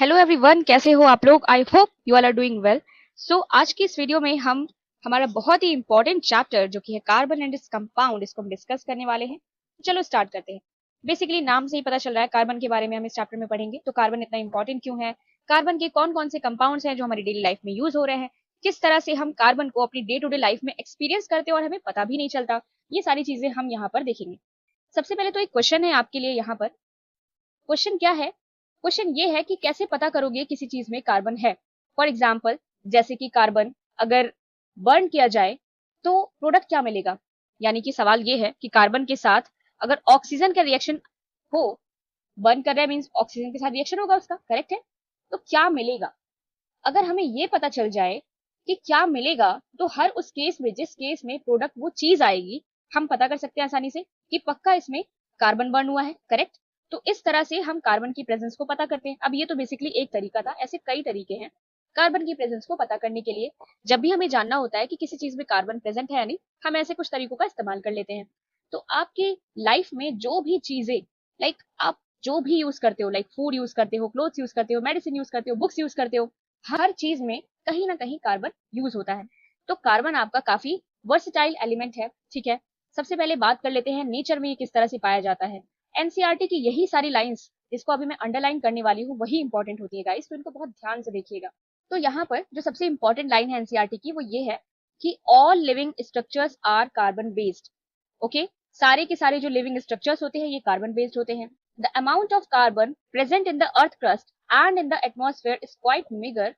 Hello everyone, कैसे हो आप लोग। I hope you all are doing well. So आज की इस वीडियो में हम हमारा बहुत ही इंपॉर्टेंट चैप्टर जो कि है कार्बन एंड इट्स कंपाउंड, इसको हम डिस्कस करने वाले हैं। चलो स्टार्ट करते हैं। बेसिकली नाम से ही पता चल रहा है कार्बन के बारे में हम इस चैप्टर में पढ़ेंगे। तो कार्बन इतना इंपॉर्टेंट क्यों है, कार्बन के कौन कौन से कंपाउंड्स हैं जो हमारी डेली लाइफ में यूज हो रहे हैं, किस तरह से हम कार्बन को अपनी डे टू डे लाइफ में एक्सपीरियंस करते हैं और हमें पता भी नहीं चलता, ये सारी चीजें हम यहाँ पर देखेंगे। सबसे पहले तो एक क्वेश्चन है आपके लिए यहाँ पर। क्वेश्चन क्या है? क्वेश्चन ये है कि कैसे पता करोगे किसी चीज में कार्बन है। फॉर एग्जाम्पल, जैसे कि कार्बन अगर बर्न किया जाए तो प्रोडक्ट क्या मिलेगा। यानी कि सवाल ये है कि कार्बन के साथ अगर ऑक्सीजन का रिएक्शन हो, बर्न कर रहा है मीन्स ऑक्सीजन के साथ रिएक्शन होगा उसका, करेक्ट है। तो क्या मिलेगा, अगर हमें ये पता चल जाए कि क्या मिलेगा, तो हर उस केस में जिस केस में प्रोडक्ट वो चीज आएगी, हम पता कर सकते हैं आसानी से कि पक्का इसमें कार्बन बर्न हुआ है, करेक्ट। तो इस तरह से हम कार्बन की प्रेजेंस को पता करते हैं। अब ये तो बेसिकली एक तरीका था, ऐसे कई तरीके हैं कार्बन की प्रेजेंस को पता करने के लिए। जब भी हमें जानना होता है कि किसी चीज में कार्बन प्रेजेंट है या नहीं, हम ऐसे कुछ तरीकों का इस्तेमाल कर लेते हैं। तो आपकी लाइफ में जो भी चीजें, लाइक आप जो भी यूज करते हो, लाइक फूड यूज करते हो, क्लोथ्स यूज करते हो, मेडिसिन यूज करते हो, बुक्स यूज करते हो, हर चीज में कहीं ना कहीं कार्बन यूज होता है। तो कार्बन आपका काफी वर्सेटाइल एलिमेंट है, ठीक है। सबसे पहले बात कर लेते हैं नेचर में ये किस तरह से पाया जाता है। एनसीईआरटी की यही सारी लाइंस जिसको अभी मैं अंडरलाइन करने वाली हूँ वही इंपॉर्टेंट होती है गाइस, तो इनको बहुत ध्यान से देखिएगा। तो यहाँ पर जो सबसे इंपॉर्टेंट लाइन है एनसीईआरटी की वो ये है कि all living structures are carbon based. Okay, सारे के सारे जो लिविंग स्ट्रक्चर्स होते हैं ये कार्बन बेस्ड होते हैं। The amount of carbon present in the earth crust and in the atmosphere is quite megger.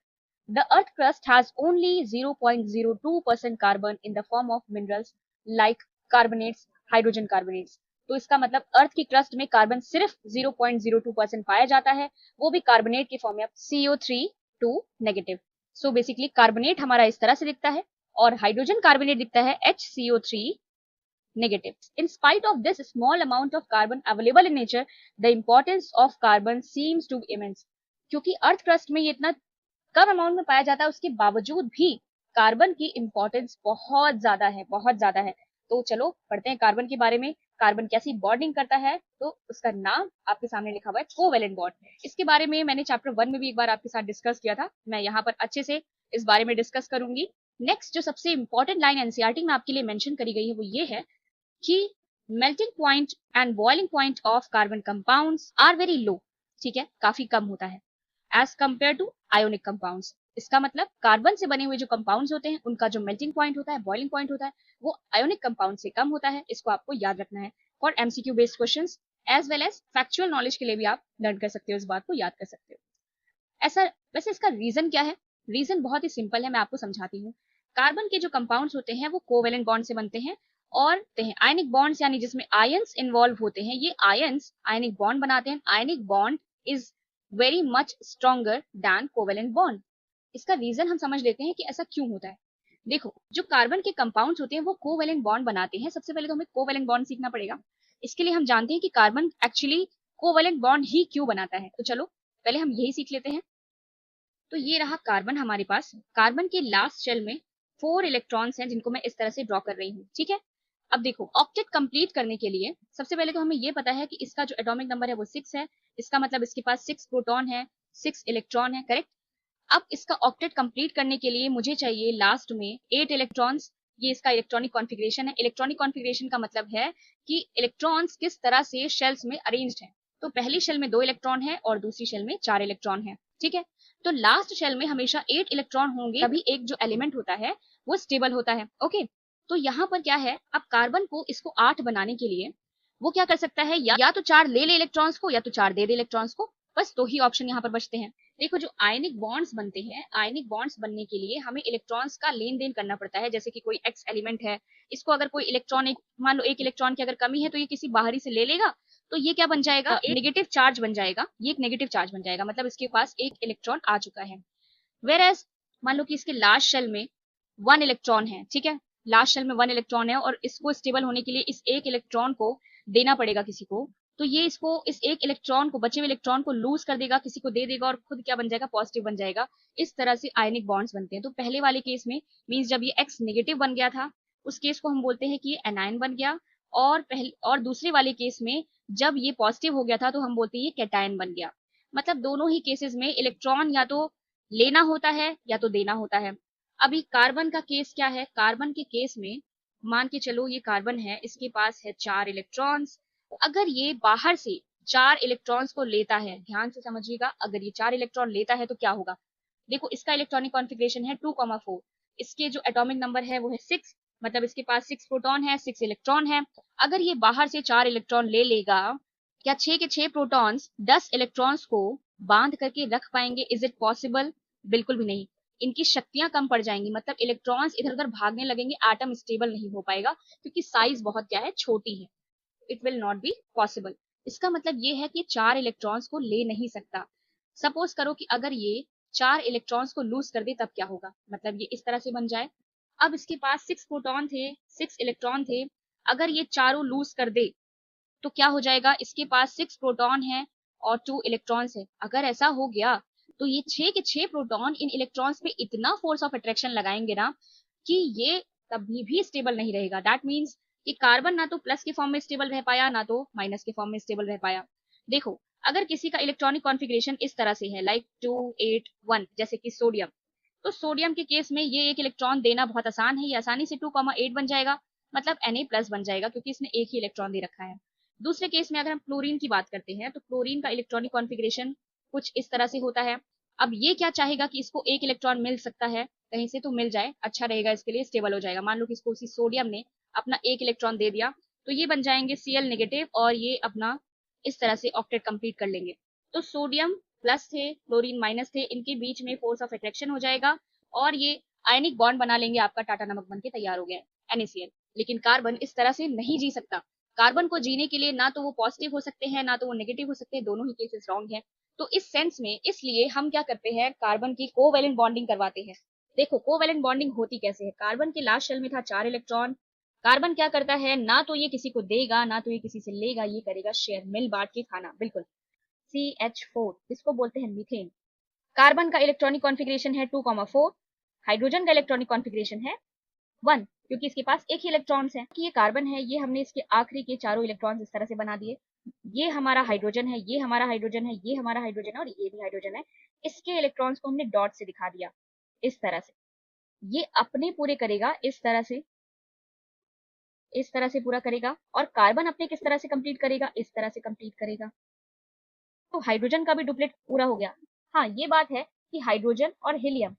The earth crust has only 0.02% carbon in the form of minerals like carbonates, hydrogen carbonates. तो इसका मतलब अर्थ की crust में carbon सिर्फ 0.02% पाया जाता है, वो भी कार्बोनेट की फॉर्म में CO3 negative. So basically carbonate हमारा इस तरह से दिखता है और हाइड्रोजन कार्बोनेट दिखता है HCO3 negative. In spite of this small amount of carbon available in nature, the importance of carbon seems to be immense. क्योंकि अर्थ क्रस्ट में ये इतना कम अमाउंट में पाया जाता है, उसके बावजूद भी कार्बन की इंपॉर्टेंस बहुत ज्यादा है, बहुत ज्यादा है। तो चलो पढ़ते हैं कार्बन के बारे में। कार्बन कैसी बॉन्डिंग करता है, तो उसका नाम आपके सामने लिखा हुआ है कोवेलेंट बॉन्ड। इसके बारे में मैंने चैप्टर 1 में भी एक बार आपके साथ डिस्कस किया था, मैं यहाँ पर अच्छे से इस बारे में डिस्कस करूंगी। नेक्स्ट जो सबसे इंपॉर्टेंट लाइन एनसीईआरटी में आपके लिए मेंशन करी गई है वो ये है कि melting point and boiling point of carbon compounds are very low, ठीक है, काफी कम होता है as compare to ionic compounds. इसका मतलब कार्बन से बने हुए जो कंपाउंड्स होते हैं उनका जो मेल्टिंग पॉइंट होता है, बॉइलिंग पॉइंट होता है, वो आयोनिक कंपाउंड से कम होता है। इसको आपको याद रखना है for MCQ based questions as well as factual knowledge के लिए भी आप लर्न कर सकते हो, इस बात को याद कर सकते हो। ऐसा वैसे इसका रीजन क्या है? रीजन बहुत ही सिंपल है, मैं आपको समझाती हूँ। कार्बन के जो कंपाउंड्स होते हैं वो कोवेलेंट बॉन्ड से बनते हैं और आयनिक बॉन्ड्स यानी जिसमें आयंस इन्वॉल्व होते हैं, ये आयंस आयनिक बॉन्ड बनाते हैं। Ionic bond is very much stronger than covalent bond. इसका रीजन हम समझ लेते हैं कि ऐसा क्यों होता है। देखो, जो कार्बन के कंपाउंड्स होते हैं वो कोवेलेंट बॉन्ड बनाते हैं। सबसे पहले तो हमें कोवेलेंट बॉन्ड सीखना पड़ेगा। इसके लिए हम जानते हैं कि कार्बन एक्चुअली कोवेलेंट बॉन्ड ही क्यों बनाता है, तो चलो पहले हम यही सीख लेते हैं। तो ये रहा कार्बन हमारे पास। कार्बन के लास्ट शेल में 4 इलेक्ट्रॉन्स हैं जिनको मैं इस तरह से ड्रॉ कर रही हूँ, ठीक है। अब देखो, ऑक्टेट कंप्लीट करने के लिए सबसे पहले तो हमें ये पता है कि इसका जो एटॉमिक नंबर है वो 6 है। इसका मतलब इसके पास 6 प्रोटॉन है, 6 इलेक्ट्रॉन है, करेक्ट। अब इसका ऑक्टेट कंप्लीट करने के लिए मुझे चाहिए लास्ट में 8 इलेक्ट्रॉन्स। ये इसका इलेक्ट्रॉनिक कॉन्फ़िगरेशन है। इलेक्ट्रॉनिक कॉन्फ़िगरेशन का मतलब है कि इलेक्ट्रॉन्स किस तरह से शेल्स में अरेंज्ड है। तो पहली शेल में 2 इलेक्ट्रॉन है और दूसरी शेल में 4 इलेक्ट्रॉन है, ठीक है। तो लास्ट शेल में हमेशा 8 इलेक्ट्रॉन होंगे, तभी एक जो एलिमेंट होता है वो स्टेबल होता है, ओके। तो यहाँ पर क्या है, अब कार्बन को इसको 8 बनाने के लिए वो क्या कर सकता है, या तो 4 ले इलेक्ट्रॉन्स को या तो 4 दे इलेक्ट्रॉन्स को। बस 2 ही ऑप्शन यहाँ पर बचते हैं। देखो, जो आयनिक बॉन्ड्स बनते हैं, आयनिक बॉन्ड्स बनने के लिए हमें इलेक्ट्रॉन्स का लेन देन करना पड़ता है। जैसे कि कोई एक्स एलिमेंट है, इसको अगर कोई इलेक्ट्रॉन, मान लो एक इलेक्ट्रॉन की अगर कमी है तो ये किसी बाहरी से ले लेगा, तो ये क्या बन जाएगा, एक नेगेटिव चार्ज बन जाएगा। ये एक नेगेटिव चार्ज बन जाएगा, मतलब इसके पास एक इलेक्ट्रॉन आ चुका है। वेर एज मान लो कि इसके लास्ट शेल में 1 इलेक्ट्रॉन है, ठीक है। लास्ट शेल में 1 इलेक्ट्रॉन है और इसको स्टेबल होने के लिए इस एक इलेक्ट्रॉन को देना पड़ेगा किसी को। तो ये इसको, इस एक इलेक्ट्रॉन को, बचे हुए इलेक्ट्रॉन को लूज कर देगा, किसी को दे देगा और खुद क्या बन जाएगा, पॉजिटिव बन जाएगा। इस तरह से आयनिक बॉन्ड्स बनते हैं। तो पहले वाले केस में मींस जब ये एक्स नेगेटिव बन गया था, उस केस को हम बोलते हैं कि ये एनायन बन गया। और दूसरे वाले केस में जब ये पॉजिटिव हो गया था तो हम बोलते हैं ये कैटायन बन गया। मतलब दोनों ही केसेस में इलेक्ट्रॉन या तो लेना होता है या तो देना होता है। अभी कार्बन का केस क्या है? कार्बन के केस में मान के चलो ये कार्बन है, इसके पास है 4 इलेक्ट्रॉन्स। अगर ये बाहर से 4 इलेक्ट्रॉन्स को लेता है, ध्यान से समझिएगा, अगर ये 4 इलेक्ट्रॉन लेता है तो क्या होगा? देखो इसका इलेक्ट्रॉनिक कॉन्फ़िगरेशन है 2,4, इसके जो एटॉमिक नंबर है वो है 6, मतलब इसके पास 6 प्रोटॉन है, 6 इलेक्ट्रॉन है। अगर ये बाहर से 4 इलेक्ट्रॉन ले लेगा, क्या 6 के 6 प्रोटॉन्स 10 इलेक्ट्रॉन्स को बांध करके रख पाएंगे? Is it possible? बिल्कुल भी नहीं। इनकी शक्तियां कम पड़ जाएंगी, मतलब इलेक्ट्रॉन्स इधर उधर भागने लगेंगे, एटम स्टेबल नहीं हो पाएगा क्योंकि साइज बहुत क्या है, छोटी है। It will not be possible. इसका मतलब ये है कि 4 इलेक्ट्रॉन्स को ले नहीं सकता। सपोज करो कि अगर ये 4 इलेक्ट्रॉन्स को लूज कर दे तब क्या होगा? मतलब ये इस तरह से बन जाए। अब इसके पास 6 प्रोटॉन थे, 6 इलेक्ट्रॉन थे। अगर ये चारों लूज कर दे तो क्या हो जाएगा? इसके पास 6 प्रोटॉन है और 2 इलेक्ट्रॉन्स है। अगर ऐसा हो गया तो ये 6 के 6 प्रोटॉन इन इलेक्ट्रॉन्स पे इतना फोर्स ऑफ अट्रैक्शन लगाएंगे ना कि ये कभी भी स्टेबल नहीं रहेगा। दैट मीन्स कि कार्बन ना तो प्लस के फॉर्म में स्टेबल रह पाया, ना तो माइनस के फॉर्म में स्टेबल रह पाया। देखो, अगर किसी का इलेक्ट्रॉनिक कॉन्फ़िगरेशन इस तरह से है, लाइक 281, जैसे कि सोडियम, तो सोडियम के केस में ये एक इलेक्ट्रॉन देना बहुत आसान है, ये आसानी से 2,8 बन जाएगा, मतलब Na+ बन जाएगा क्योंकि इसने एक ही इलेक्ट्रॉन दे रखा है। दूसरे केस में अगर हम क्लोरीन की बात करते हैं तो क्लोरीन का इलेक्ट्रॉनिक कॉन्फ़िगरेशन कुछ इस तरह से होता है। अब ये क्या चाहेगा कि इसको एक इलेक्ट्रॉन मिल सकता है कहीं से, तो मिल जाए, अच्छा रहेगा, इसके लिए स्टेबल हो जाएगा। मान लो कि इसको उसी सोडियम ने अपना एक इलेक्ट्रॉन दे दिया तो ये बन जाएंगे Cl- और ये अपना इस तरह से ऑक्टेट कंप्लीट कर लेंगे। तो सोडियम प्लस थे, क्लोरीन माइनस थे, इनके बीच में फोर्स ऑफ अट्रैक्शन हो जाएगा और ये आयनिक बॉन्ड बना लेंगे, आपका टाटा नमक बन के तैयार हो गया NaCl। लेकिन कार्बन इस तरह से नहीं जी सकता। कार्बन को जीने के लिए ना तो वो पॉजिटिव हो सकते हैं ना तो वो नेगेटिव हो सकते हैं, दोनों ही केसेस रॉन्ग है। तो इस सेंस में इसलिए हम क्या करते हैं, कार्बन की कोवैलेंट बॉन्डिंग करवाते हैं। देखो कोवैलेंट बॉन्डिंग होती कैसे है? कार्बन के लास्ट शेल में था 4 इलेक्ट्रॉन। कार्बन क्या करता है, ना तो ये किसी को देगा ना तो ये किसी से लेगा, ये करेगा शेयर, मिल बांट के खाना, बिल्कुल। CH4, इसको बोलते हैं मीथेन। कार्बन का इलेक्ट्रॉनिक कॉन्फ़िगरेशन है 2,4, हाइड्रोजन का इलेक्ट्रॉनिक कॉन्फ़िगरेशन है 1, क्योंकि इसके पास एक ही इलेक्ट्रॉन्स है कि ये कार्बन है, ये हमने इसके आखिरी के चारों इलेक्ट्रॉन्स इस तरह से बना दिए। ये हमारा हाइड्रोजन है, ये हमारा हाइड्रोजन है, ये हमारा हाइड्रोजन है और ये भी हाइड्रोजन है। इसके इलेक्ट्रॉन्स को हमने डॉट से दिखा दिया इस तरह से। ये अपने पूरे करेगा इस तरह से, इस तरह से पूरा करेगा, और कार्बन अपने किस तरह से कंप्लीट करेगा, इस तरह से कंप्लीट करेगा। तो हाइड्रोजन का भी डुप्लेट पूरा हो गया। हाँ, ये बात है कि हाइड्रोजन और हीलियम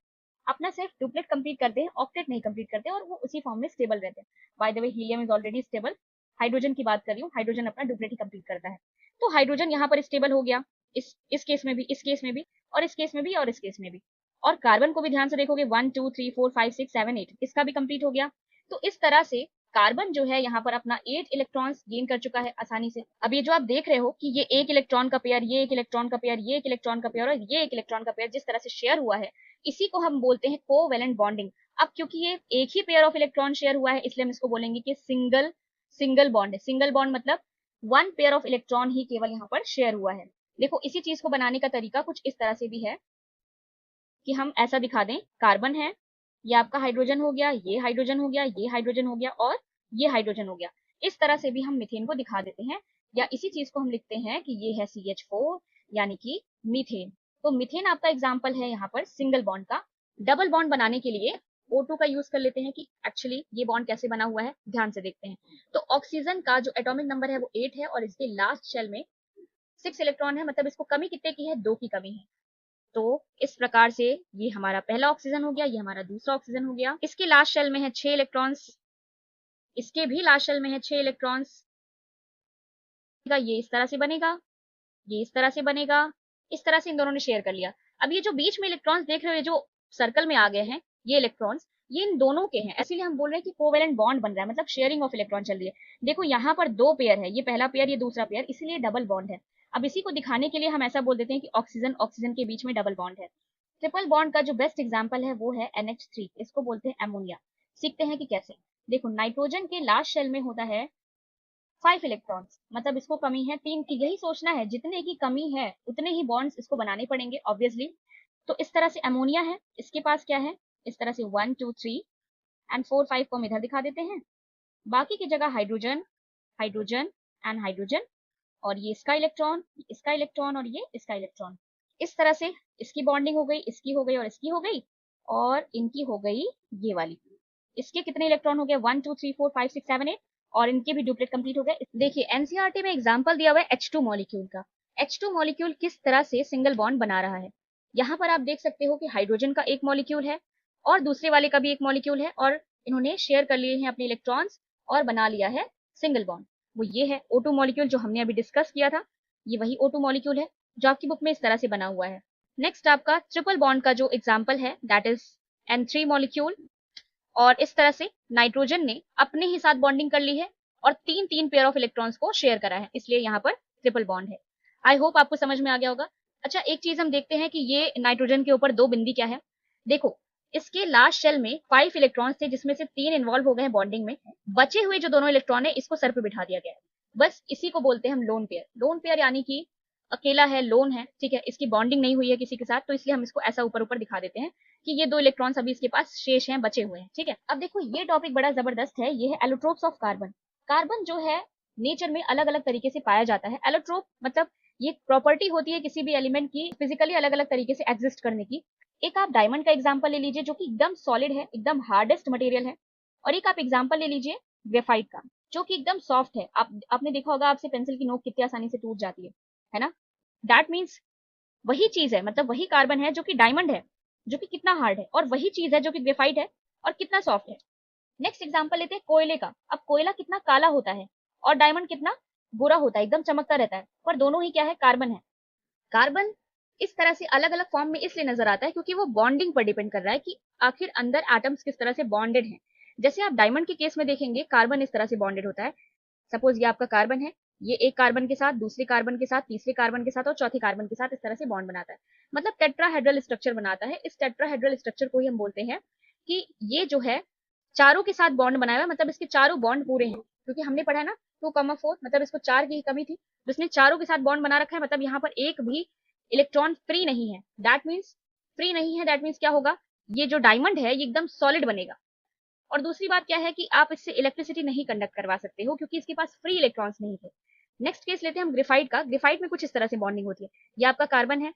अपना सिर्फ डुप्लेट कंप्लीट करते हैं, ऑक्टेट नहीं कंप्लीट करते और वो उसी फॉर्म में स्टेबल रहते हैं। By the way helium is already stable. Hydrogen की बात कर रही हूँ, हाइड्रोजन अपना डुप्लेट ही कंप्लीट करता है। तो हाइड्रोजन यहाँ पर स्टेबल हो गया, इस केस में भी, इस केस में भी, और इस केस में भी, और इस केस में भी। और कार्बन को भी ध्यान से देखोगे, 1 2 3 4 5 6 7 8, इसका भी कंप्लीट हो गया। तो इस तरह से कार्बन जो है यहाँ पर अपना 8 इलेक्ट्रॉन्स गेन कर चुका है आसानी से। अब ये जो आप देख रहे हो कि ये एक इलेक्ट्रॉन का पेयर, ये एक इलेक्ट्रॉन का पेयर, ये एक इलेक्ट्रॉन का पेयर और ये एक इलेक्ट्रॉन का पेयर जिस तरह से शेयर हुआ है, इसी को हम बोलते हैं कोवैलेंट बॉन्डिंग। अब क्योंकि ये एक ही पेयर ऑफ इलेक्ट्रॉन शेयर हुआ है, इसलिए हम इसको बोलेंगे कि सिंगल सिंगल बॉन्ड है। सिंगल बॉन्ड मतलब वन पेयर ऑफ इलेक्ट्रॉन ही केवल यहाँ पर शेयर हुआ है। देखो इसी चीज को बनाने का तरीका कुछ इस तरह से भी है कि हम ऐसा दिखा दें, कार्बन है, ये आपका हाइड्रोजन हो गया, ये हाइड्रोजन हो गया, ये हाइड्रोजन हो गया और ये हाइड्रोजन हो गया। इस तरह से भी हम मीथेन को दिखा देते हैं, या इसी चीज को हम लिखते हैं कि ये है CH4 यानी कि मीथेन। तो मीथेन आपका एग्जाम्पल है यहाँ पर सिंगल बॉन्ड का। डबल बॉन्ड बनाने के लिए O2 का यूज कर लेते हैं कि एक्चुअली ये बॉन्ड कैसे बना हुआ है, ध्यान से देखते हैं। तो ऑक्सीजन का जो एटॉमिक नंबर है वो 8 है और इसके लास्ट शेल में 6 इलेक्ट्रॉन है, मतलब इसको कमी कितने की है, 2 की कमी है। तो इस प्रकार से ये हमारा पहला ऑक्सीजन हो गया, ये हमारा दूसरा ऑक्सीजन हो गया। इसके लास्ट शेल में है 6 इलेक्ट्रॉन्स, इसके भी लास्ट शेल में है 6 इलेक्ट्रॉन्स। ये इस तरह से बनेगा, ये इस तरह से बनेगा, इस तरह से इन दोनों ने शेयर कर लिया। अब ये जो बीच में इलेक्ट्रॉन्स देख रहे हो, ये जो सर्कल में आ गए हैं, ये इलेक्ट्रॉन्स ये इन दोनों के हैं, इसीलिए हम बोल रहे हैं कि कोवेलेंट बॉन्ड बन रहा है, मतलब शेयरिंग ऑफ इलेक्ट्रॉन चल रही है। देखो यहाँ पर दो पेयर है, ये पहला पेयर, ये दूसरा पेयर, इसीलिए डबल बॉन्ड है। अब इसी को दिखाने के लिए हम ऐसा बोल देते हैं कि ऑक्सीजन ऑक्सीजन के बीच में डबल बॉन्ड है। ट्रिपल बॉन्ड का जो बेस्ट एग्जाम्पल है वो है NH3, इसको बोलते हैं अमोनिया। सीखते हैं कि कैसे। देखो नाइट्रोजन के लास्ट शेल में होता है 5 इलेक्ट्रॉन्स, मतलब इसको कमी है 3 की। यही सोचना है, जितने की कमी है उतने ही बॉन्ड्स इसको बनाने पड़ेंगे ऑब्वियसली। तो इस तरह से अमोनिया है, इसके पास क्या है, इस तरह से 1 2 3 एंड 4 5 को हम इधर दिखा देते हैं। बाकी की जगह हाइड्रोजन, हाइड्रोजन एंड हाइड्रोजन, और ये इसका इलेक्ट्रॉन, इसका इलेक्ट्रॉन और ये इसका इलेक्ट्रॉन। इस तरह से इसकी बॉन्डिंग हो गई, इसकी हो गई और इसकी हो गई, और इनकी हो गई ये वाली। इसके कितने इलेक्ट्रॉन हो गए, 1 2 3 4 5 6 7 8, और इनके भी डुप्लेट कंप्लीट हो गए। देखिए एनसीईआरटी में एग्जांपल दिया हुआ है H2 मॉलिक्यूल का। H2 मॉलिक्यूल किस तरह से सिंगल बॉन्ड बना रहा है। यहाँ पर आप देख सकते हो कि हाइड्रोजन का एक मॉलिक्यूल है और दूसरे वाले का भी एक मॉलिक्यूल है, और इन्होंने शेयर कर लिए हैं अपने इलेक्ट्रॉन्स और बना लिया है सिंगल बॉन्ड। वो ये है O2 मॉलिक्यूल जो हमने अभी डिस्कस किया था, ये वही O2 मॉलिक्यूल है जो आपकी बुक में इस तरह से बना हुआ है। नेक्स्ट आपका ट्रिपल बॉन्ड का जो एग्जाम्पल है दैट इज N3 मॉलिक्यूल, और इस तरह से नाइट्रोजन ने अपने ही साथ बॉन्डिंग कर ली है और तीन तीन पेयर ऑफ इलेक्ट्रॉन्स को शेयर करा है, इसलिए यहाँ पर ट्रिपल बॉन्ड है। आई होप आपको समझ में आ गया होगा। अच्छा एक चीज हम देखते हैं कि ये नाइट्रोजन के ऊपर दो बिंदी क्या है। देखो इसके लास्ट शेल में 5 इलेक्ट्रॉन्स थे जिसमें से 3 इन्वॉल्व हो गए हैं बॉन्डिंग में, बचे हुए जो दोनों इलेक्ट्रॉन है इसको सर पे बिठा दिया गया है। बस इसी को बोलते हैं हम लोन पेयर। लोन पेयर यानी कि अकेला है, लोन है, ठीक है, इसकी बॉन्डिंग नहीं हुई है किसी के साथ, तो इसलिए हम इसको ऐसा ऊपर ऊपर दिखा देते हैं कि ये दो इलेक्ट्रॉन्स अभी इसके पास शेष हैं, बचे हुए हैं, ठीक है। अब देखो ये टॉपिक बड़ा जबरदस्त है, ये है एलोट्रोप्स ऑफ कार्बन। कार्बन जो है नेचर में अलग अलग तरीके से पाया जाता है। एलोट्रोप मतलब ये प्रॉपर्टी होती है किसी भी एलिमेंट की फिजिकली अलग अलग तरीके से एग्जिस्ट करने की। एक आप डायमंड का एग्जाम्पल ले लीजिए जो कि एकदम सॉलिड है, एकदम हार्डेस्ट मटेरियल है, और एक आप एग्जाम्पल ले लीजिए ग्रेफाइट का जो कि एकदम सॉफ्ट है। आपने देखा होगा आपसे पेंसिल की नोक कितनी आसानी से टूट जाती है ना। दैट मीन्स वही चीज है, मतलब वही कार्बन है जो कि डायमंड है, जो कि कितना हार्ड है, और वही चीज है जो कि ग्रेफाइट है और कितना सॉफ्ट है। नेक्स्ट एग्जांपल लेते हैं कोयले का। अब कोयला कितना काला होता है और डायमंड कितना गोरा होता है, एकदम चमकता रहता है, पर दोनों ही क्या है, कार्बन है। कार्बन इस तरह से अलग अलग फॉर्म में इसलिए नजर आता है क्योंकि वो बॉन्डिंग पर डिपेंड कर रहा है कि आखिर अंदर एटम्स किस तरह से बॉन्डेड हैं। जैसे आप डायमंड के केस में देखेंगे कार्बन इस तरह से बॉन्डेड होता है। सपोज ये आपका कार्बन है, ये एक कार्बन के साथ, दूसरे कार्बन के साथ, तीसरे कार्बन के साथ और चौथे कार्बन के साथ इस तरह से बॉन्ड बनाता है, मतलब टेट्राहेड्रल स्ट्रक्चर बनाता है। इस टेट्राहेड्रल स्ट्रक्चर को ही हम बोलते हैं कि ये जो है चारों के साथ बॉन्ड बनाया हुआ है, मतलब इसके चारों बॉन्ड पूरे हैं, क्योंकि हमने पढ़ा है ना 2,4, मतलब इसको 4 की ही कमी थी, तो इसने चारों के साथ बॉन्ड बना रखा है, मतलब यहाँ पर एक भी इलेक्ट्रॉन फ्री नहीं है। दैट मीन्स फ्री नहीं है, दैट मीन्स क्या होगा, ये जो डायमंड है ये एकदम सॉलिड बनेगा। और दूसरी बात क्या है कि आप इससे इलेक्ट्रिसिटी नहीं कंडक्ट करवा सकते हो क्योंकि इसके पास फ्री इलेक्ट्रॉन्स नहीं थे। नेक्स्ट केस लेते हैं हम ग्रेफाइट का। ग्रेफाइट में कुछ इस तरह से बॉन्डिंग होती है, ये आपका कार्बन है,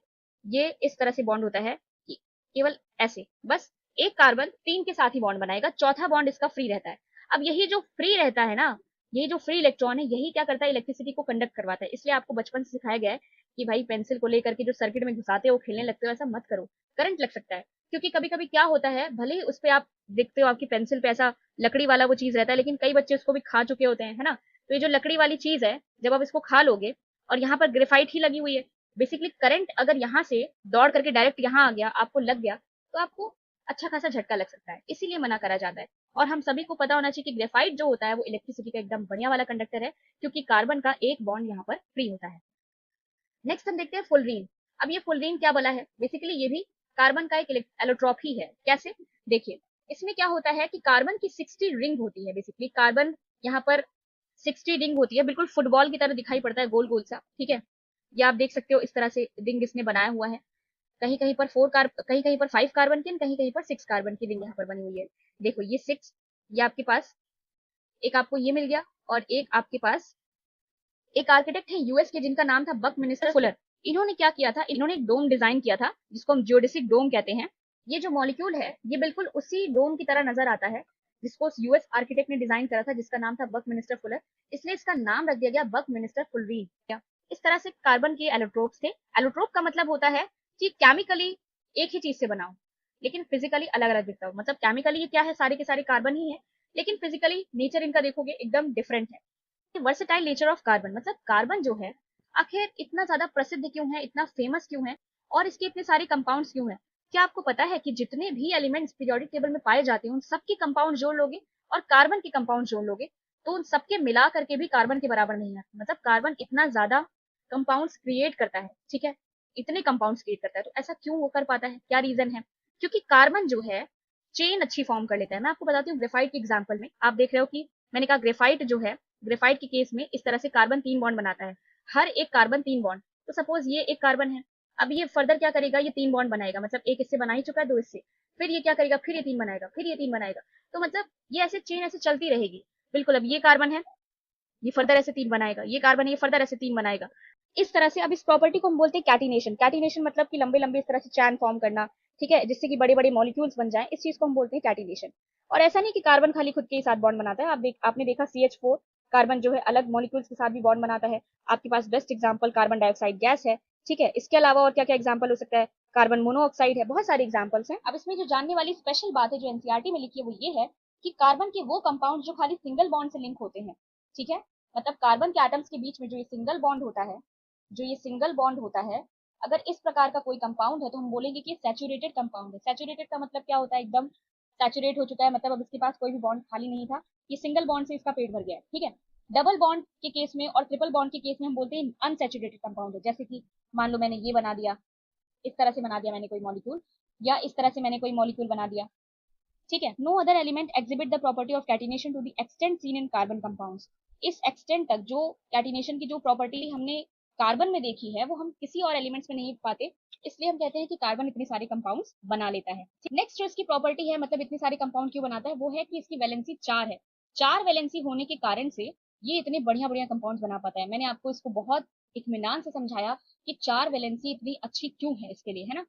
ये इस तरह से बॉन्ड होता है कि केवल ऐसे, बस एक कार्बन 3 के साथ ही बॉन्ड बनाएगा, चौथा बॉन्ड इसका फ्री रहता है। अब यही जो फ्री रहता है ना, यही जो फ्री इलेक्ट्रॉन है यही क्या करता है, इलेक्ट्रिसिटी को कंडक्ट करवाता है। इसलिए आपको बचपन से सिखाया गया है कि भाई पेंसिल को लेकर के जो सर्किट में घुसाते हो, खेलने लगते हो, ऐसा मत करो, करंट लग सकता है। क्योंकि कभी कभी क्या होता है, भले ही उस पे आप देखते हो आपकी पेंसिल पे ऐसा लकड़ी वाला वो चीज रहता है, लेकिन कई बच्चे उसको भी खा चुके होते हैं, है ना। तो ये जो लकड़ी वाली चीज है, जब आप इसको खा लोगे और यहाँ पर ग्रेफाइट ही लगी हुई है, बेसिकली करंट अगर यहाँ से दौड़ करके डायरेक्ट यहाँ आ गया, आपको लग गया, तो आपको अच्छा खासा झटका लग सकता है, इसीलिए मना करा जाता है। और हम सभी को पता होना चाहिए कि ग्रेफाइट जो होता है वो इलेक्ट्रिसिटी का एकदम बढ़िया वाला कंडक्टर है, क्योंकि कार्बन का एक बॉन्ड यहाँ पर फ्री होता है। नेक्स्ट हम देखते हैं फुलरीन। अब ये फुलरीन क्या बोला है, बेसिकली ये भी कार्बन का एक एलोट्रोप ही है। कैसे, देखिए इसमें क्या होता है कि कार्बन की 60 रिंग होती है। बेसिकली कार्बन यहाँ पर 60 रिंग होती है, बिल्कुल फुटबॉल की तरह दिखाई पड़ता है, गोल गोल सा, ठीक है। ये आप देख सकते हो इस तरह से रिंग इसने बनाया हुआ है। कहीं कहीं पर कहीं कहीं पर 5 कार्बन की, कहीं कहीं पर 6 कार्बन की रिंग यहाँ पर बनी हुई है। देखो ये 6, ये आपके पास एक आपको ये मिल गया, और एक आपके पास एक आर्किटेक्ट है यूएस के जिनका नाम था बकमिनिस्टर फुलर। इन्होंने क्या किया था, इन्होंने एक डोम डिजाइन किया था जिसको हम जियोडेसिक डोम कहते हैं। ये जो मॉलिक्यूल है ये बिल्कुल उसी डोम की तरह नजर आता है जिसको उस यूएस आर्किटेक्ट ने डिजाइन करा था, जिसका नाम था बकमिनिस्टर फुलर, इसलिए इसका नाम रख दिया गया बकमिनिस्टर फुलरीन। इस तरह से कार्बन के एलोट्रोप्स थे। एलोट्रोप का मतलब होता है कि केमिकली एक ही चीज से बना हो लेकिन फिजिकली अलग अलग दिखता हो। मतलब केमिकली ये क्या है, सारे के सारे कार्बन ही है, लेकिन फिजिकली नेचर इनका देखोगे एकदम डिफरेंट है। वर्सेटाइल नेचर ऑफ कार्बन, मतलब कार्बन जो है आखिर इतना ज्यादा प्रसिद्ध क्यों है, इतना फेमस क्यों है, और इसके इतने सारे कंपाउंड्स क्यों है। क्या आपको पता है कि जितने भी एलिमेंट्स पीरियोडिक टेबल में पाए जाते हैं उन सबके कंपाउंड जोड़ लोगे और कार्बन के कंपाउंड जोड़ लोगे तो उन सबके मिला करके भी कार्बन के बराबर नहीं है। मतलब कार्बन इतना ज्यादा कंपाउंड्स क्रिएट करता है, ठीक है, इतने कंपाउंड्स क्रिएट करता है। तो ऐसा क्यों वो कर पाता है, क्या रीजन है, क्योंकि कार्बन जो है चेन अच्छी फॉर्म कर लेता है। मैं आपको बताती हूँ ग्रेफाइट के एग्जाम्पल में। आप देख रहे हो कि मैंने कहा ग्रेफाइट जो है, ग्रेफाइट के केस में इस तरह से कार्बन 3 बॉन्ड बनाता है, हर एक कार्बन 3 बॉन्ड। तो सपोज ये एक कार्बन है, अब ये फर्दर क्या करेगा, ये 3 बॉन्ड बनाएगा, मतलब एक इससे बना ही चुका है, 2 इससे, फिर ये क्या करेगा, फिर ये 3 बनाएगा, फिर ये 3 बनाएगा। तो मतलब ये ऐसे चेन ऐसे चलती रहेगी। बिल्कुल, अब ये कार्बन है, ये फर्दर ऐसे 3 बनाएगा, ये कार्बन है, ये फर्दर ऐसे 3 बनाएगा। इस तरह से अब इस प्रॉपर्टी को हम बोलते हैं कैटिनेशन। कैटिनेशन मतलब कि लंबे लंबे इस तरह से चैन फॉर्म करना, ठीक है, जिससे कि बड़े बड़े मॉलिक्यूल्स बन जाएं, इस चीज को हम बोलते हैं कैटिनेशन। और ऐसा नहीं कि कार्बन खाली खुद के ही साथ बॉन्ड बनाता है, आपने देखा CH4 कार्बन जो है अलग मॉलिक्यूल्स के साथ भी बॉन्ड बनाता है। आपके पास best example carbon dioxide gas है, ठीक है। इसके अलावा और क्या क्या एग्जाम्पल हो सकता है, कार्बन मोनोऑक्साइड है, बहुत सारे एग्जाम्पल्स हैं। अब इसमें जो जानने वाली स्पेशल बात है जो एनसीईआरटी में लिखी है वो ये है कि कार्बन के वो कंपाउंड जो खाली सिंगल बॉन्ड से लिंक होते हैं, ठीक है, मतलब कार्बन के एटम्स के बीच में जो ये सिंगल बॉन्ड होता है, जो ये सिंगल बॉन्ड होता है, अगर इस प्रकार का कोई कंपाउंड है तो हम बोलेंगे कि सैचुरेटेड कंपाउंड है। सैचुरेटेड का मतलब क्या होता है, एकदम सैचुरेट हो चुका है, मतलब अब इसके पास कोई भी बॉन्ड खाली नहीं था, ये सिंगल बॉन्ड से इसका पेट भर गया है, ठीक है। डबल बॉन्ड के केस में और ट्रिपल बॉन्ड के केस में हम बोलते हैं अनसैचुरेटेड कंपाउंड है। जैसे कि मान लो मैंने ये बना दिया, इस तरह से बना दिया मैंने कोई मॉलिक्यूल, या इस तरह से मैंने कोई मॉलिक्यूल बना दिया, ठीक है। No other element exhibit the property of catenation to the extent seen in carbon compounds. इस एक्सटेंट तक जो कैटिनेशन की जो प्रॉपर्टी हमने कार्बन में देखी है वो हम किसी और एलिमेंट्स में नहीं पाते, इसलिए हम कहते हैं कि कार्बन इतने सारे कंपाउंड्स बना लेता है। नेक्स्ट जो इसकी प्रॉपर्टी है, मतलब इतने सारे कंपाउंड क्यों बनाता है, वो है कि इसकी वैलेंसी 4 है। 4 वैलेंसी होने के कारण से ये इतने बढ़िया बढ़िया कंपाउंड्स बना पाता है। मैंने आपको इसको बहुत इत्मीनान से समझाया कि 4 वैलेंसी इतनी अच्छी क्यों है इसके लिए, है ना।